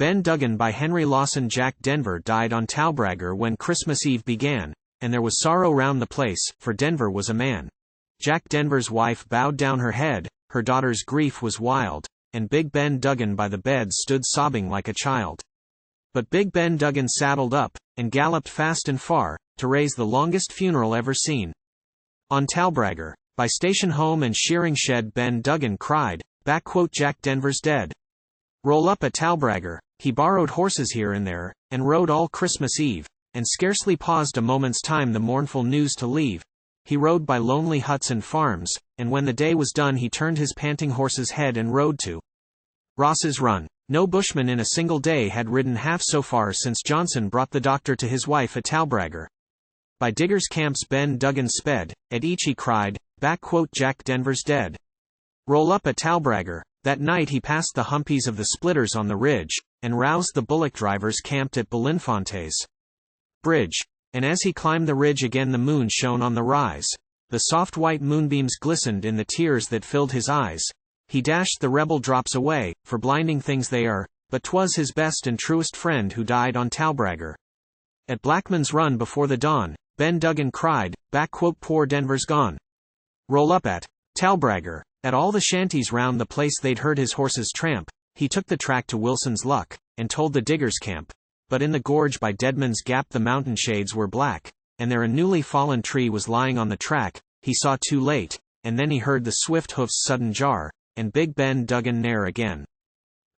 Ben Duggan by Henry Lawson. Jack Denver died on Talbragar when Christmas Eve began, and there was sorrow round the place, for Denver was a man. Jack Denver's wife bowed down her head, her daughter's grief was wild, and Big Ben Duggan by the bed stood sobbing like a child. But Big Ben Duggan saddled up, and galloped fast and far, to raise the longest funeral ever seen. On Talbragar, by station home and shearing shed, Ben Duggan cried, Jack Denver's dead. Roll up at Talbragar, he borrowed horses here and there, and rode all Christmas Eve, and scarcely paused a moment's time the mournful news to leave. He rode by lonely huts and farms, and when the day was done he turned his panting horse's head and rode to Ross's Run. No bushman in a single day had ridden half so far since Johnson brought the doctor to his wife at Talbragar. By diggers' camps Ben Duggan sped, at each he cried, Jack Denver's dead. Roll up at Talbragar. That night he passed the humpies of the splitters on the ridge, and roused the bullock drivers camped at Belinfonte's bridge. And as he climbed the ridge again the moon shone on the rise. The soft white moonbeams glistened in the tears that filled his eyes. He dashed the rebel drops away, for blinding things they are, but 'twas his best and truest friend who died on Talbragar. At Blackman's Run before the dawn, Ben Duggan cried, Poor Denver's gone. Roll up at Talbragar. At all the shanties round the place they'd heard his horses tramp. He took the track to Wilson's Luck, and told the diggers' camp. But in the gorge by Deadman's Gap the mountain shades were black, and there a newly fallen tree was lying on the track. He saw too late, and then he heard the swift hoof's sudden jar, and Big Ben Duggan ne'er again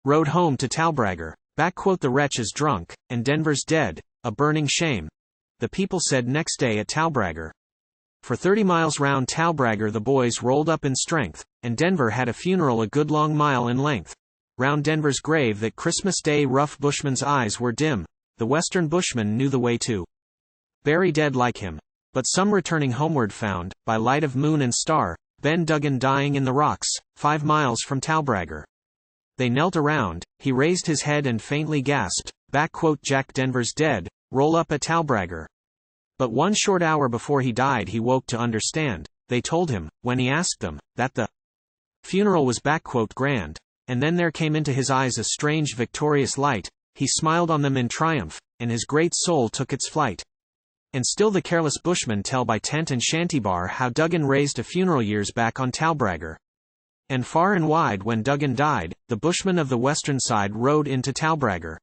rode home to Talbragar. The wretch is drunk, and Denver's dead, a burning shame, the people said next day at Talbragar. For 30 miles round Talbragar the boys rolled up in strength, and Denver had a funeral a good long mile in length. Round Denver's grave that Christmas Day rough bushmen's eyes were dim. The western bushman knew the way to bury dead like him. But some returning homeward found, by light of moon and star, Ben Duggan dying in the rocks, 5 miles from Talbragar. They knelt around, he raised his head and faintly gasped, Jack Denver's dead, roll up at Talbragar. But 1 short hour before he died he woke to understand. They told him, when he asked them, that the funeral was grand. And then there came into his eyes a strange victorious light. He smiled on them in triumph, and his great soul took its flight. And still the careless bushmen tell by tent and shanty bar how Duggan raised a funeral years back on Talbragar. And far and wide when Duggan died, the bushmen of the western side rode into Talbragar.